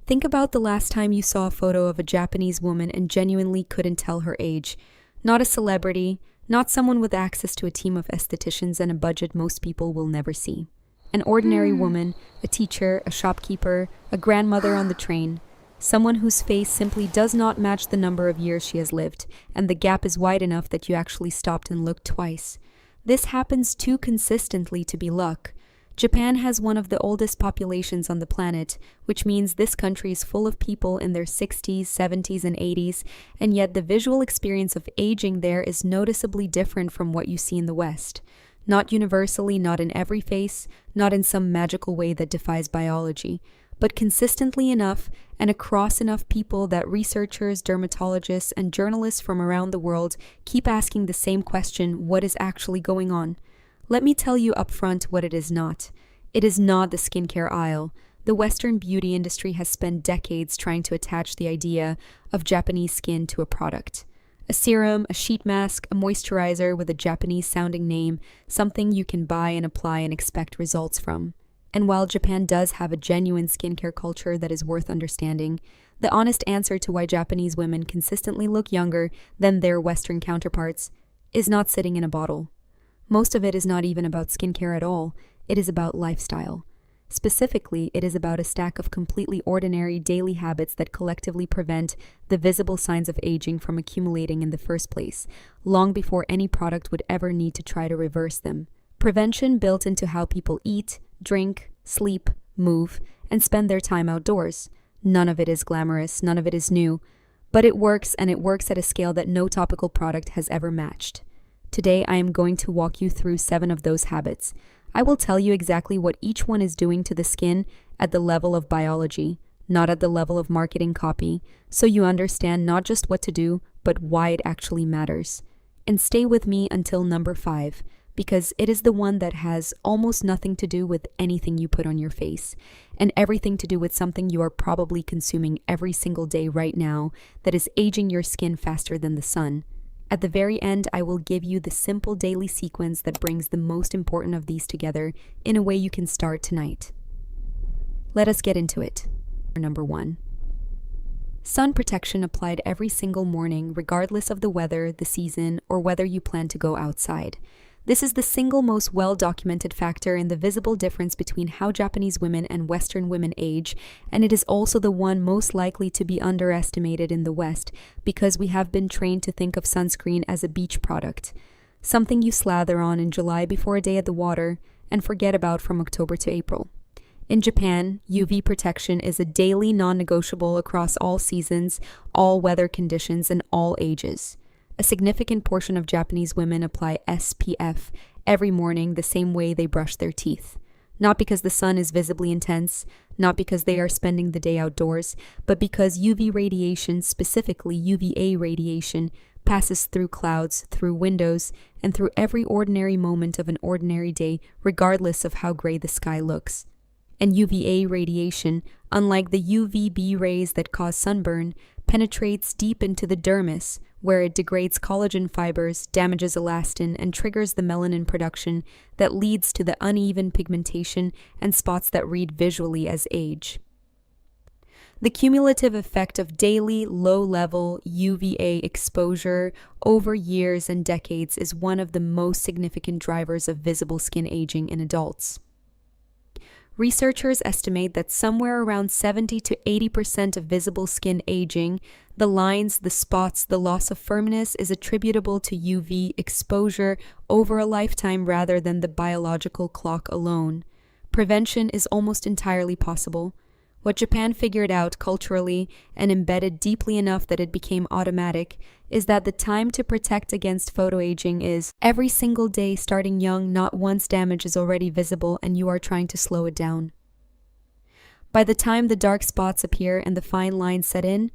Think about the last time you saw a photo of a Japanese woman and genuinely couldn't tell her age. Not a celebrity, not someone with access to a team of estheticians and a budget most people will never see. An ordinary woman, a teacher, a shopkeeper, a grandmother on the train. Someone whose face simply does not match the number of years she has lived, and the gap is wide enough that you actually stopped and looked twice. This happens too consistently to be luck. Japan has one of the oldest populations on the planet, which means this country is full of people in their 60s, 70s, and 80s, and yet the visual experience of aging there is noticeably different from what you see in the West. Not universally, not in every face, not in some magical way that defies biology, but consistently enough and across enough people that researchers, dermatologists, and journalists from around the world keep asking the same question: what is actually going on? Let me tell you upfront what it is not. It is not the skincare aisle. The Western beauty industry has spent decades trying to attach the idea of Japanese skin to a product. A serum, a sheet mask, a moisturizer with a Japanese-sounding name, something you can buy and apply and expect results from. And while Japan does have a genuine skincare culture that is worth understanding, the honest answer to why Japanese women consistently look younger than their Western counterparts is not sitting in a bottle. Most of it is not even about skincare at all. It is about lifestyle. Specifically, it is about a stack of completely ordinary daily habits that collectively prevent the visible signs of aging from accumulating in the first place, long before any product would ever need to try to reverse them. Prevention built into how people eat, drink, sleep, move, and spend their time outdoors. None of it is glamorous, none of it is new, but it works, and it works at a scale that no topical product has ever matched. Today, I am going to walk you through 7 of those habits. I will tell you exactly what each one is doing to the skin at the level of biology, not at the level of marketing copy, so you understand not just what to do, but why it actually matters. And stay with me until number 5, because it is the one that has almost nothing to do with anything you put on your face, and everything to do with something you are probably consuming every single day right now that is aging your skin faster than the sun. At the very end, I will give you the simple daily sequence that brings the most important of these together in a way you can start tonight. Let us get into it. Number 1. Sun protection applied every single morning, regardless of the weather, the season, or whether you plan to go outside. This is the single most well-documented factor in the visible difference between how Japanese women and Western women age, and it is also the one most likely to be underestimated in the West because we have been trained to think of sunscreen as a beach product, something you slather on in July before a day at the water and forget about from October to April. In Japan, UV protection is a daily non-negotiable across all seasons, all weather conditions, and all ages. A significant portion of Japanese women apply SPF every morning the same way they brush their teeth. Not because the sun is visibly intense, not because they are spending the day outdoors, but because UV radiation, specifically UVA radiation, passes through clouds, through windows, and through every ordinary moment of an ordinary day, regardless of how gray the sky looks. And UVA radiation, unlike the UVB rays that cause sunburn, penetrates deep into the dermis, where it degrades collagen fibers, damages elastin, and triggers the melanin production that leads to the uneven pigmentation and spots that read visually as age. The cumulative effect of daily, low-level UVA exposure over years and decades is one of the most significant drivers of visible skin aging in adults. Researchers estimate that somewhere around 70 to 80% of visible skin aging, the lines, the spots, the loss of firmness, is attributable to UV exposure over a lifetime rather than the biological clock alone. Prevention is almost entirely possible. What Japan figured out culturally and embedded deeply enough that it became automatic is that the time to protect against photoaging is every single day starting young, not once damage is already visible and you are trying to slow it down. By the time the dark spots appear and the fine lines set in,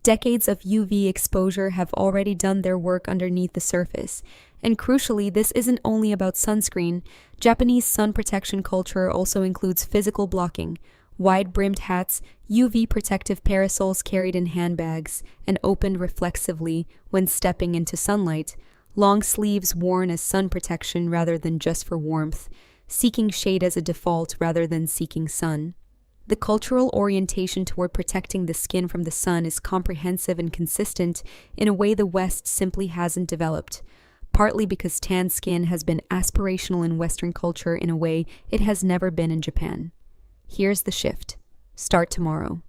decades of UV exposure have already done their work underneath the surface. And crucially, this isn't only about sunscreen. Japanese sun protection culture also includes physical blocking, wide-brimmed hats, UV protective parasols carried in handbags and opened reflexively when stepping into sunlight, long sleeves worn as sun protection rather than just for warmth, seeking shade as a default rather than seeking sun. The cultural orientation toward protecting the skin from the sun is comprehensive and consistent in a way the West simply hasn't developed, partly because tan skin has been aspirational in Western culture in a way it has never been in Japan. Here's the shift. Start tomorrow.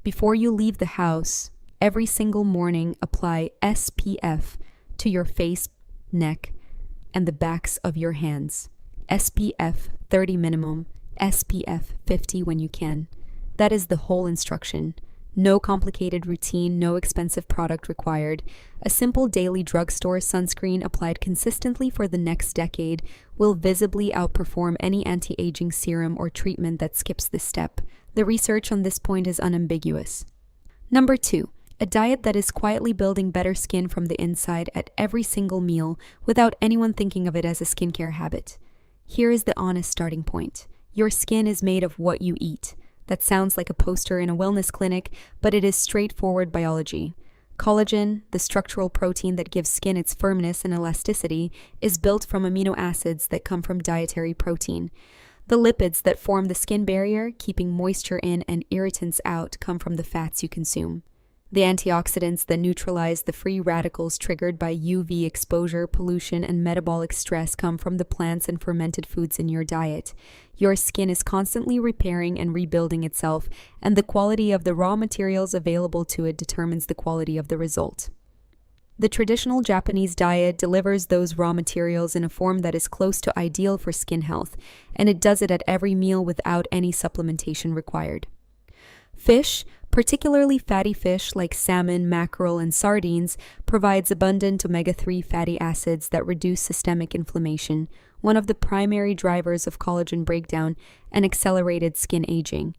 Before you leave the house, every single morning apply SPF to your face, neck, and the backs of your hands. SPF 30 minimum, SPF 50 when you can. That is the whole instruction. No complicated routine, no expensive product required. A simple daily drugstore sunscreen applied consistently for the next decade will visibly outperform any anti-aging serum or treatment that skips this step. The research on this point is unambiguous. Number 2. A diet that is quietly building better skin from the inside at every single meal without anyone thinking of it as a skincare habit. Here is the honest starting point. Your skin is made of what you eat. That sounds like a poster in a wellness clinic, but it is straightforward biology. Collagen, the structural protein that gives skin its firmness and elasticity, is built from amino acids that come from dietary protein. The lipids that form the skin barrier, keeping moisture in and irritants out, come from the fats you consume. The antioxidants that neutralize the free radicals triggered by UV exposure, pollution, and metabolic stress come from the plants and fermented foods in your diet. Your skin is constantly repairing and rebuilding itself, and the quality of the raw materials available to it determines the quality of the result. The traditional Japanese diet delivers those raw materials in a form that is close to ideal for skin health, and it does it at every meal without any supplementation required. Fish, particularly fatty fish like salmon, mackerel, and sardines, provides abundant omega-3 fatty acids that reduce systemic inflammation, one of the primary drivers of collagen breakdown and accelerated skin aging.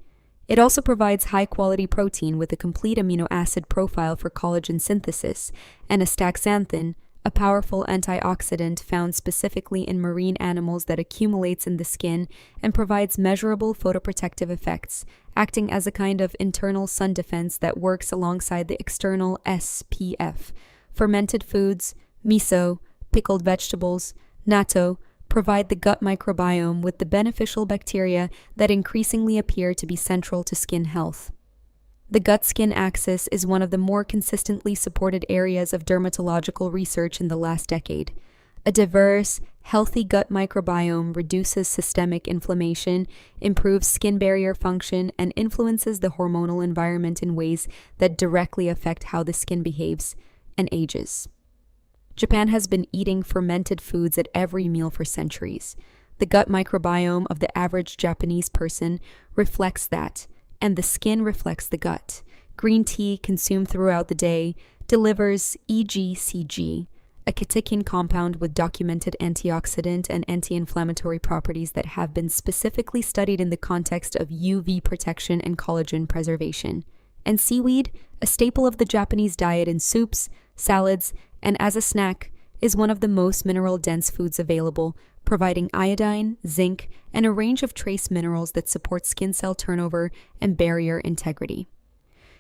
It also provides high-quality protein with a complete amino acid profile for collagen synthesis, and astaxanthin, a powerful antioxidant found specifically in marine animals that accumulates in the skin and provides measurable photoprotective effects, acting as a kind of internal sun defense that works alongside the external SPF. Fermented foods, miso, pickled vegetables, natto, provide the gut microbiome with the beneficial bacteria that increasingly appear to be central to skin health. The gut-skin axis is one of the more consistently supported areas of dermatological research in the last decade. A diverse, healthy gut microbiome reduces systemic inflammation, improves skin barrier function, and influences the hormonal environment in ways that directly affect how the skin behaves and ages. Japan has been eating fermented foods at every meal for centuries. The gut microbiome of the average Japanese person reflects that, and the skin reflects the gut. Green tea consumed throughout the day delivers EGCG, a catechin compound with documented antioxidant and anti-inflammatory properties that have been specifically studied in the context of UV protection and collagen preservation. And seaweed, a staple of the Japanese diet in soups, salads, and as a snack, is one of the most mineral-dense foods available, providing iodine, zinc, and a range of trace minerals that support skin cell turnover and barrier integrity.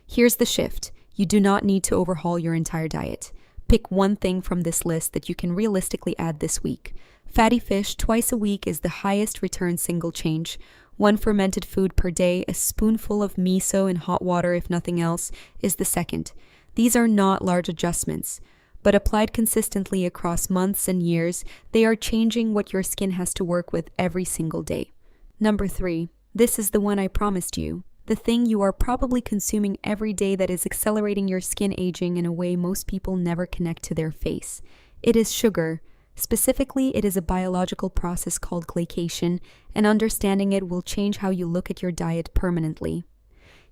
Here's the shift. You do not need to overhaul your entire diet. Pick one thing from this list that you can realistically add this week. Fatty fish twice a week is the highest return single change. One fermented food per day, a spoonful of miso in hot water if nothing else, is the second. These are not large adjustments, but applied consistently across months and years, they are changing what your skin has to work with every single day. Number 3. This is the one I promised you. The thing you are probably consuming every day that is accelerating your skin aging in a way most people never connect to their face. It is sugar. Specifically, it is a biological process called glycation, and understanding it will change how you look at your diet permanently.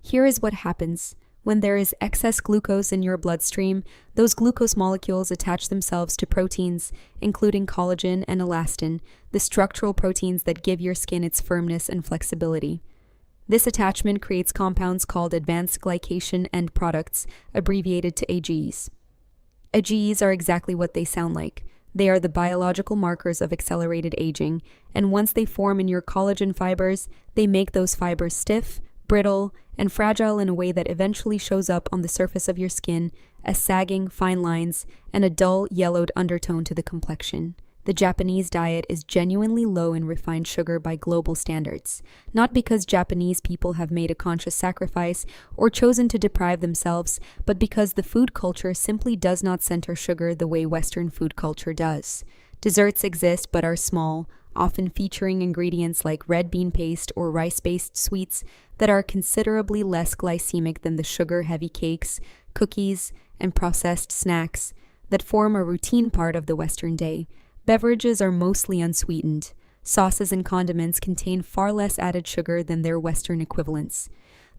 Here is what happens. When there is excess glucose in your bloodstream, those glucose molecules attach themselves to proteins, including collagen and elastin, the structural proteins that give your skin its firmness and flexibility. This attachment creates compounds called advanced glycation end products, abbreviated to AGEs. AGEs are exactly what they sound like. They are the biological markers of accelerated aging, and once they form in your collagen fibers, they make those fibers stiff, brittle, and fragile in a way that eventually shows up on the surface of your skin as sagging, fine lines, and a dull, yellowed undertone to the complexion. The Japanese diet is genuinely low in refined sugar by global standards, not because Japanese people have made a conscious sacrifice or chosen to deprive themselves, but because the food culture simply does not center sugar the way Western food culture does. Desserts exist but are small, often featuring ingredients like red bean paste or rice-based sweets that are considerably less glycemic than the sugar-heavy cakes, cookies, and processed snacks that form a routine part of the Western day. Beverages are mostly unsweetened. Sauces and condiments contain far less added sugar than their Western equivalents.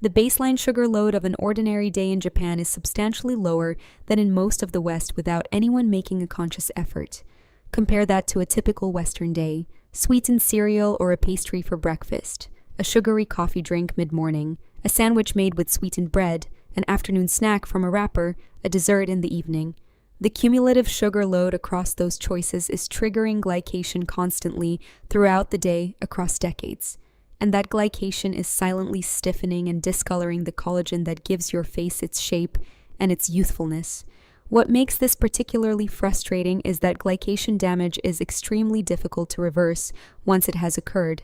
The baseline sugar load of an ordinary day in Japan is substantially lower than in most of the West without anyone making a conscious effort. Compare that to a typical Western day: sweetened cereal or a pastry for breakfast, a sugary coffee drink mid-morning, a sandwich made with sweetened bread, an afternoon snack from a wrapper, a dessert in the evening. The cumulative sugar load across those choices is triggering glycation constantly throughout the day across decades. And that glycation is silently stiffening and discoloring the collagen that gives your face its shape and its youthfulness. What makes this particularly frustrating is that glycation damage is extremely difficult to reverse once it has occurred.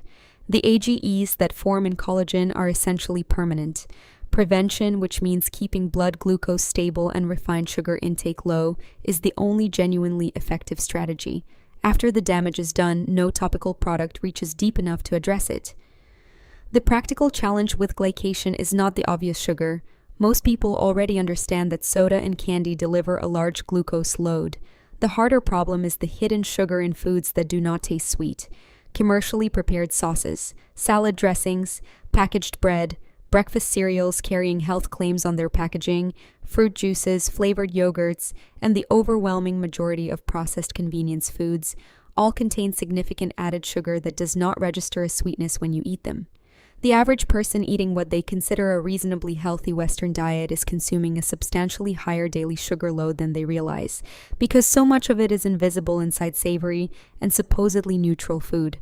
The AGEs that form in collagen are essentially permanent. Prevention, which means keeping blood glucose stable and refined sugar intake low, is the only genuinely effective strategy. After the damage is done, no topical product reaches deep enough to address it. The practical challenge with glycation is not the obvious sugar. Most people already understand that soda and candy deliver a large glucose load. The harder problem is the hidden sugar in foods that do not taste sweet. Commercially prepared sauces, salad dressings, packaged bread, breakfast cereals carrying health claims on their packaging, fruit juices, flavored yogurts, and the overwhelming majority of processed convenience foods all contain significant added sugar that does not register as sweetness when you eat them. The average person eating what they consider a reasonably healthy Western diet is consuming a substantially higher daily sugar load than they realize, because so much of it is invisible inside savory and supposedly neutral food.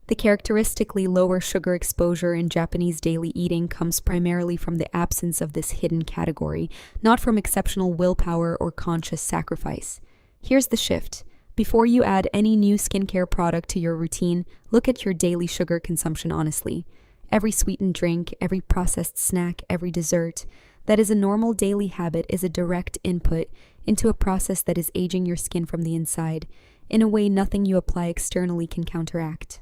The characteristically lower sugar exposure in Japanese daily eating comes primarily from the absence of this hidden category, not from exceptional willpower or conscious sacrifice. Here's the shift. Before you add any new skincare product to your routine, look at your daily sugar consumption honestly. Every sweetened drink, every processed snack, every dessert that is a normal daily habit is a direct input into a process that is aging your skin from the inside, in a way nothing you apply externally can counteract.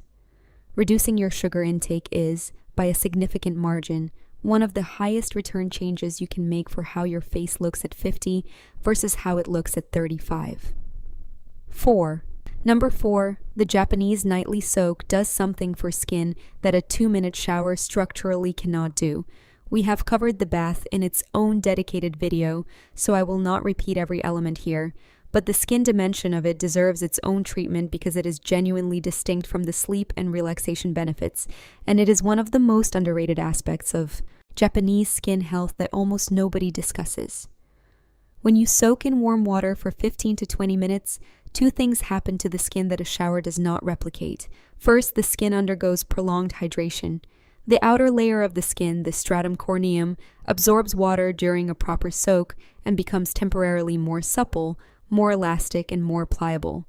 Reducing your sugar intake is, by a significant margin, one of the highest return changes you can make for how your face looks at 50 versus how it looks at 35. 4. Number 4, the Japanese nightly soak does something for skin that a 2-minute shower structurally cannot do. We have covered the bath in its own dedicated video, so I will not repeat every element here. But the skin dimension of it deserves its own treatment because it is genuinely distinct from the sleep and relaxation benefits, and it is one of the most underrated aspects of Japanese skin health that almost nobody discusses. When you soak in warm water for 15 to 20 minutes, two things happen to the skin that a shower does not replicate. First, the skin undergoes prolonged hydration. The outer layer of the skin, the stratum corneum, absorbs water during a proper soak and becomes temporarily more supple, more elastic, and more pliable.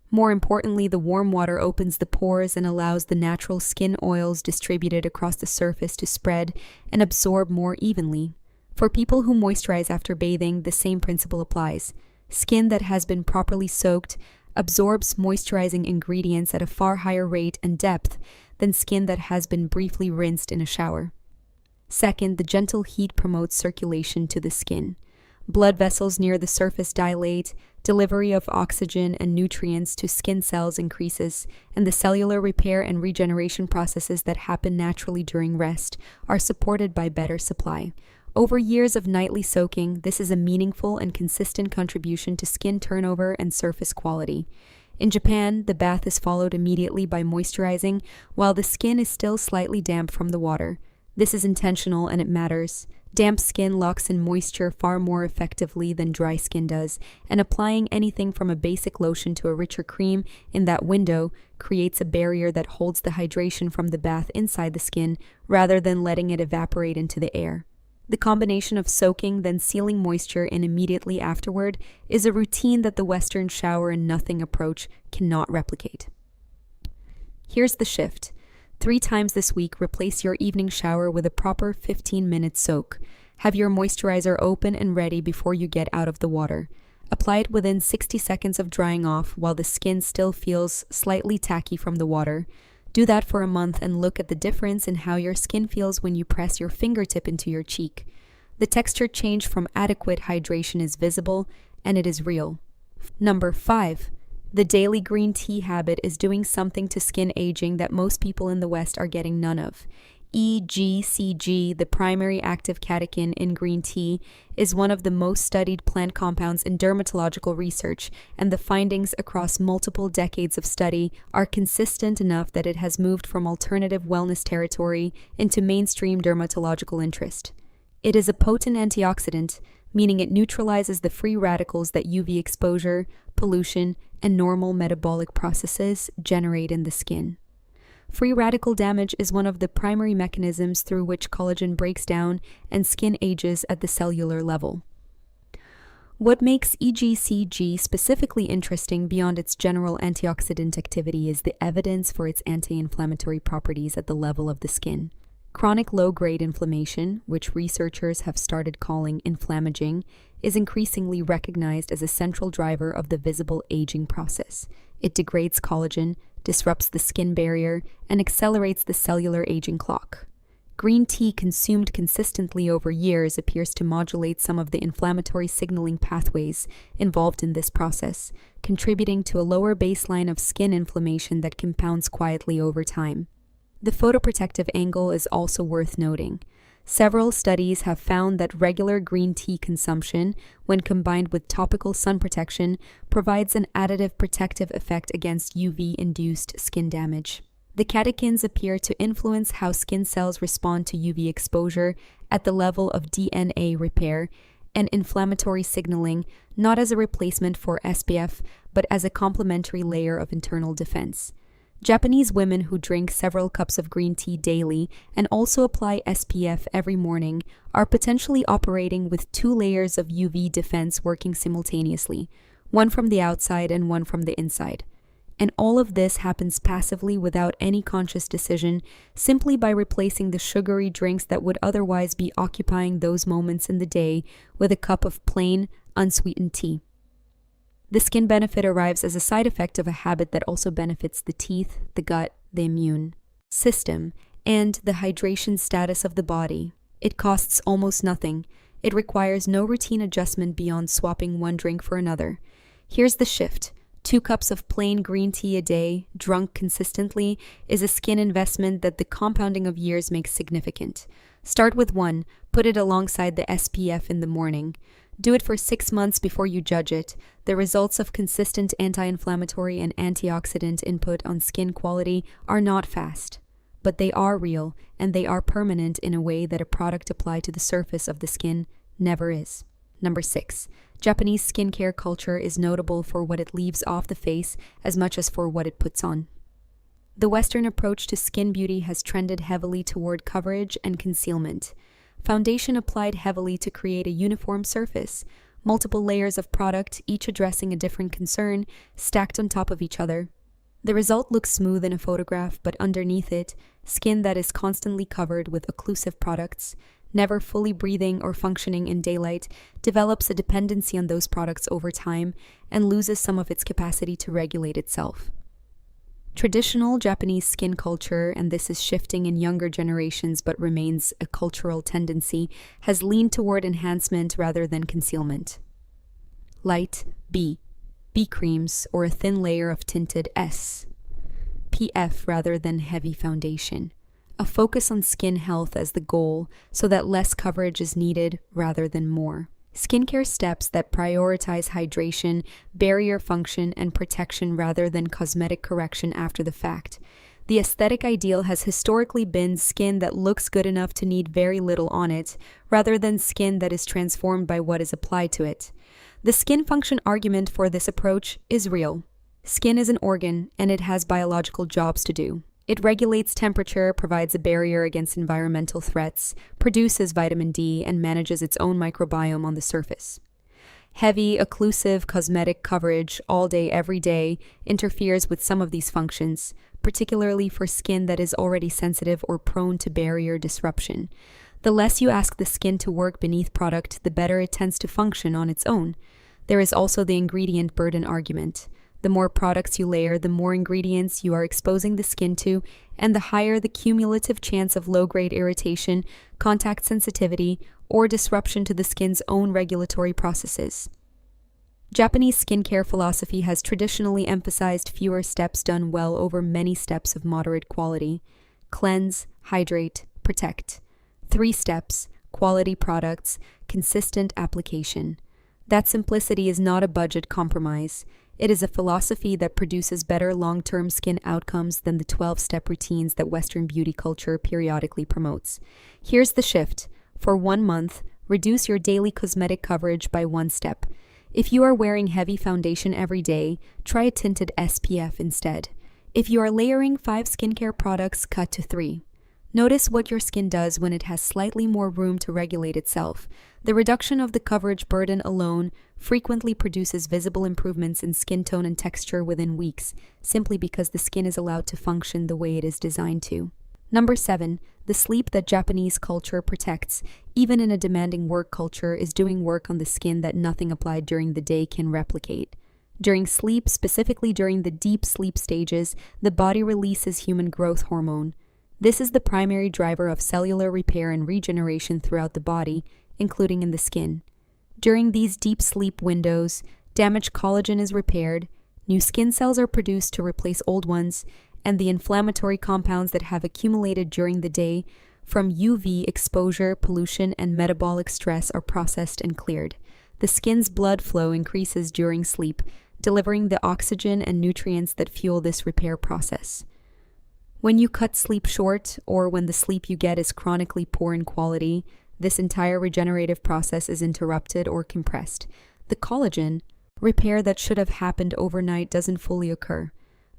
More importantly, the warm water opens the pores and allows the natural skin oils distributed across the surface to spread and absorb more evenly. For people who moisturize after bathing, the same principle applies. Skin that has been properly soaked absorbs moisturizing ingredients at a far higher rate and depth than skin that has been briefly rinsed in a shower. Second, the gentle heat promotes circulation to the skin. Blood vessels near the surface dilate, delivery of oxygen and nutrients to skin cells increases, and the cellular repair and regeneration processes that happen naturally during rest are supported by better supply. Over years of nightly soaking, this is a meaningful and consistent contribution to skin turnover and surface quality. In Japan, the bath is followed immediately by moisturizing while the skin is still slightly damp from the water. This is intentional and it matters. Damp skin locks in moisture far more effectively than dry skin does, and applying anything from a basic lotion to a richer cream in that window creates a barrier that holds the hydration from the bath inside the skin rather than letting it evaporate into the air. The combination of soaking, then sealing moisture in immediately afterward is a routine that the Western shower and nothing approach cannot replicate. Here's the shift. 3 times this week, replace your evening shower with a proper 15-minute soak. Have your moisturizer open and ready before you get out of the water. Apply it within 60 seconds of drying off while the skin still feels slightly tacky from the water. Do that for a month and look at the difference in how your skin feels when you press your fingertip into your cheek. The texture change from adequate hydration is visible, and it is real. Number 5. The daily green tea habit is doing something to skin aging that most people in the West are getting none of. EGCG, the primary active catechin in green tea, is one of the most studied plant compounds in dermatological research, and the findings across multiple decades of study are consistent enough that it has moved from alternative wellness territory into mainstream dermatological interest. It is a potent antioxidant, meaning it neutralizes the free radicals that UV exposure, pollution, and normal metabolic processes generate in the skin. Free radical damage is one of the primary mechanisms through which collagen breaks down and skin ages at the cellular level. What makes EGCG specifically interesting beyond its general antioxidant activity is the evidence for its anti-inflammatory properties at the level of the skin. Chronic low-grade inflammation, which researchers have started calling inflammaging, is increasingly recognized as a central driver of the visible aging process. It degrades collagen, disrupts the skin barrier, and accelerates the cellular aging clock. Green tea consumed consistently over years appears to modulate some of the inflammatory signaling pathways involved in this process, contributing to a lower baseline of skin inflammation that compounds quietly over time. The photoprotective angle is also worth noting. Several studies have found that regular green tea consumption, when combined with topical sun protection, provides an additive protective effect against UV-induced skin damage. The catechins appear to influence how skin cells respond to UV exposure at the level of DNA repair and inflammatory signaling, not as a replacement for SPF, but as a complementary layer of internal defense. Japanese women who drink several cups of green tea daily and also apply SPF every morning are potentially operating with 2 layers of UV defense working simultaneously, one from the outside and one from the inside. And all of this happens passively without any conscious decision, simply by replacing the sugary drinks that would otherwise be occupying those moments in the day with a cup of plain, unsweetened tea. The skin benefit arrives as a side effect of a habit that also benefits the teeth, the gut, the immune system, and the hydration status of the body. It costs almost nothing. It requires no routine adjustment beyond swapping one drink for another. Here's the shift. 2 cups of plain green tea a day, drunk consistently, is a skin investment that the compounding of years makes significant. Start with 1, put it alongside the SPF in the morning. Do it for 6 months before you judge it. The results of consistent anti-inflammatory and antioxidant input on skin quality are not fast, but they are real, and they are permanent in a way that a product applied to the surface of the skin never is. Number 6. Japanese skincare culture is notable for what it leaves off the face as much as for what it puts on. The Western approach to skin beauty has trended heavily toward coverage and concealment. Foundation applied heavily to create a uniform surface, multiple layers of product, each addressing a different concern, stacked on top of each other. The result looks smooth in a photograph, but underneath it, skin that is constantly covered with occlusive products, never fully breathing or functioning in daylight, develops a dependency on those products over time and loses some of its capacity to regulate itself. Traditional Japanese skin culture, and this is shifting in younger generations but remains a cultural tendency, has leaned toward enhancement rather than concealment. Light B creams, or a thin layer of tinted SPF rather than heavy foundation. A focus on skin health as the goal so that less coverage is needed rather than more. Skincare steps that prioritize hydration, barrier function, and protection rather than cosmetic correction after the fact. The aesthetic ideal has historically been skin that looks good enough to need very little on it, rather than skin that is transformed by what is applied to it. The skin function argument for this approach is real. Skin is an organ, and it has biological jobs to do. It regulates temperature, provides a barrier against environmental threats, produces vitamin D, and manages its own microbiome on the surface. Heavy, occlusive cosmetic coverage all day, every day interferes with some of these functions, particularly for skin that is already sensitive or prone to barrier disruption. The less you ask the skin to work beneath product, the better it tends to function on its own. There is also the ingredient burden argument. The more products you layer, the more ingredients you are exposing the skin to, and the higher the cumulative chance of low-grade irritation, contact sensitivity, or disruption to the skin's own regulatory processes. Japanese skincare philosophy has traditionally emphasized fewer steps done well over many steps of moderate quality. Cleanse, hydrate, protect. 3 steps, quality products, consistent application. That simplicity is not a budget compromise. It is a philosophy that produces better long-term skin outcomes than the 12-step routines that Western beauty culture periodically promotes. Here's the shift. For 1 month, reduce your daily cosmetic coverage by 1 step. If you are wearing heavy foundation every day, try a tinted SPF instead. If you are layering 5 skincare products, cut to 3. Notice what your skin does when it has slightly more room to regulate itself. The reduction of the coverage burden alone frequently produces visible improvements in skin tone and texture within weeks, simply because the skin is allowed to function the way it is designed to. Number 7, the sleep that Japanese culture protects, even in a demanding work culture, is doing work on the skin that nothing applied during the day can replicate. During sleep, specifically during the deep sleep stages, the body releases human growth hormone. This is the primary driver of cellular repair and regeneration throughout the body, including in the skin. During these deep sleep windows, damaged collagen is repaired, new skin cells are produced to replace old ones, and the inflammatory compounds that have accumulated during the day from UV exposure, pollution, and metabolic stress are processed and cleared. The skin's blood flow increases during sleep, delivering the oxygen and nutrients that fuel this repair process. When you cut sleep short, or when the sleep you get is chronically poor in quality, this entire regenerative process is interrupted or compressed. The collagen repair that should have happened overnight doesn't fully occur.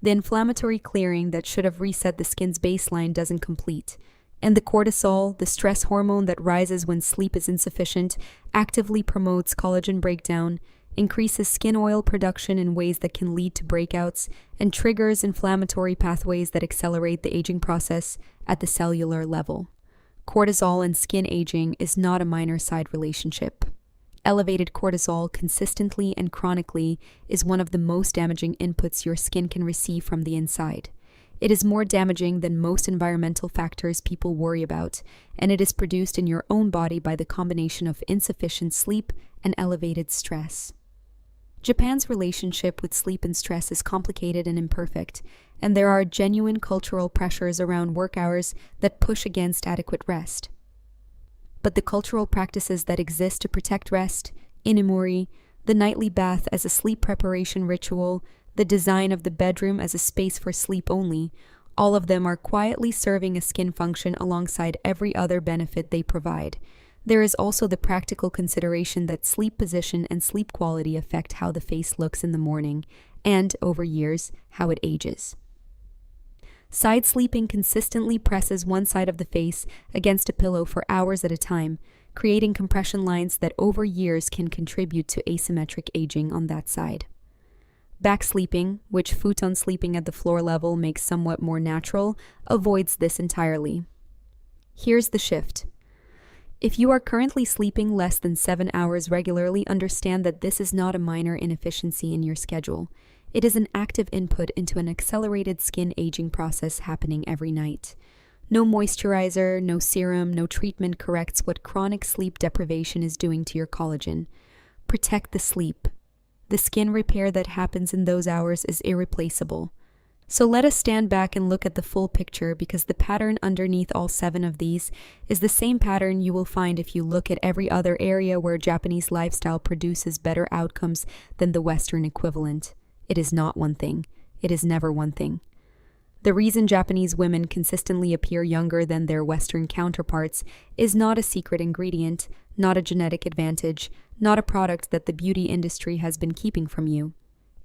The inflammatory clearing that should have reset the skin's baseline doesn't complete. And the cortisol, the stress hormone that rises when sleep is insufficient, actively promotes collagen breakdown, increases skin oil production in ways that can lead to breakouts, and triggers inflammatory pathways that accelerate the aging process at the cellular level. Cortisol and skin aging is not a minor side relationship. Elevated cortisol consistently and chronically is one of the most damaging inputs your skin can receive from the inside. It is more damaging than most environmental factors people worry about, and it is produced in your own body by the combination of insufficient sleep and elevated stress. Japan's relationship with sleep and stress is complicated and imperfect, and there are genuine cultural pressures around work hours that push against adequate rest. But the cultural practices that exist to protect rest, inamori, the nightly bath as a sleep preparation ritual, the design of the bedroom as a space for sleep only, all of them are quietly serving a skin function alongside every other benefit they provide. There is also the practical consideration that sleep position and sleep quality affect how the face looks in the morning, and, over years, how it ages. Side sleeping consistently presses one side of the face against a pillow for hours at a time, creating compression lines that over years can contribute to asymmetric aging on that side. Back sleeping, which futon sleeping at the floor level makes somewhat more natural, avoids this entirely. Here's the shift. If you are currently sleeping less than 7 hours regularly, understand that this is not a minor inefficiency in your schedule. It is an active input into an accelerated skin aging process happening every night. No moisturizer, no serum, no treatment corrects what chronic sleep deprivation is doing to your collagen. Protect the sleep. The skin repair that happens in those hours is irreplaceable. So let us stand back and look at the full picture, because the pattern underneath all 7 of these is the same pattern you will find if you look at every other area where Japanese lifestyle produces better outcomes than the Western equivalent. It is not one thing. It is never one thing. The reason Japanese women consistently appear younger than their Western counterparts is not a secret ingredient, not a genetic advantage, not a product that the beauty industry has been keeping from you.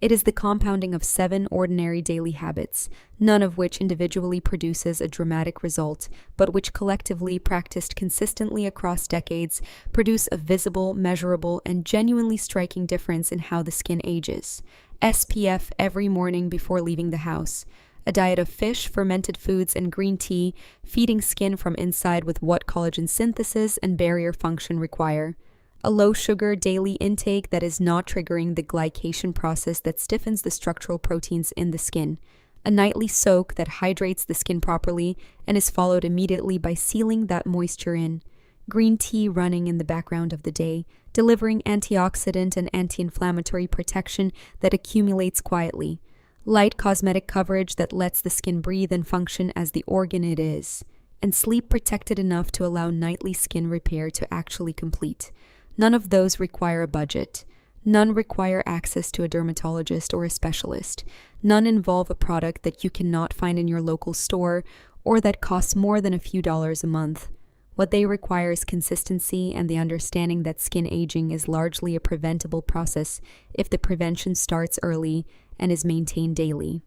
It is the compounding of 7 ordinary daily habits, none of which individually produces a dramatic result, but which collectively, practiced consistently across decades, produce a visible, measurable, and genuinely striking difference in how the skin ages. SPF every morning before leaving the house. A diet of fish, fermented foods, and green tea, feeding skin from inside with what collagen synthesis and barrier function require. A low-sugar daily intake that is not triggering the glycation process that stiffens the structural proteins in the skin. A nightly soak that hydrates the skin properly and is followed immediately by sealing that moisture in. Green tea running in the background of the day, delivering antioxidant and anti-inflammatory protection that accumulates quietly. Light cosmetic coverage that lets the skin breathe and function as the organ it is. And sleep protected enough to allow nightly skin repair to actually complete. None of those require a budget. None require access to a dermatologist or a specialist. None involve a product that you cannot find in your local store or that costs more than a few dollars a month. What they require is consistency and the understanding that skin aging is largely a preventable process if the prevention starts early and is maintained daily.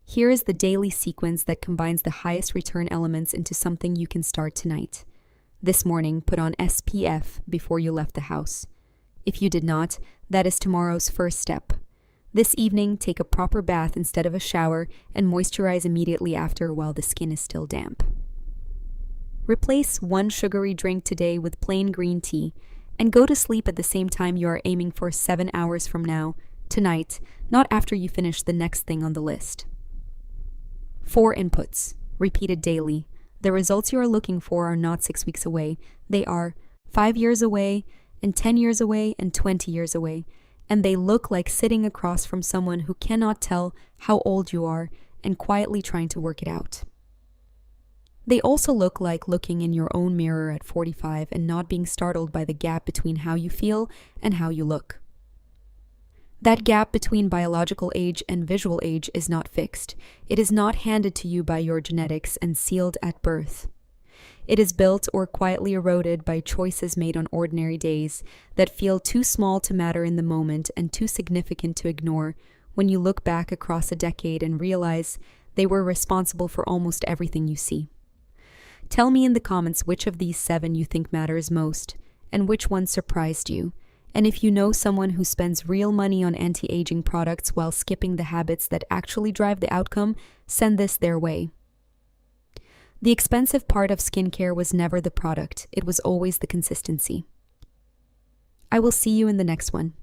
Here is the daily sequence that combines the highest return elements into something you can start tonight. This morning, put on SPF before you left the house. If you did not, that is tomorrow's first step. This evening, take a proper bath instead of a shower and moisturize immediately after while the skin is still damp. Replace one sugary drink today with plain green tea and go to sleep at the same time you are aiming for 7 hours from now, tonight, not after you finish the next thing on the list. 4 inputs, repeated daily. The results you are looking for are not 6 weeks away. They are 5 years away, and 10 years away, and 20 years away. And they look like sitting across from someone who cannot tell how old you are and quietly trying to work it out. They also look like looking in your own mirror at 45 and not being startled by the gap between how you feel and how you look. That gap between biological age and visual age is not fixed. It is not handed to you by your genetics and sealed at birth. It is built or quietly eroded by choices made on ordinary days that feel too small to matter in the moment and too significant to ignore when you look back across a decade and realize they were responsible for almost everything you see. Tell me in the comments which of these 7 you think matters most and which one surprised you. And if you know someone who spends real money on anti-aging products while skipping the habits that actually drive the outcome, send this their way. The expensive part of skincare was never the product, it was always the consistency. I will see you in the next one.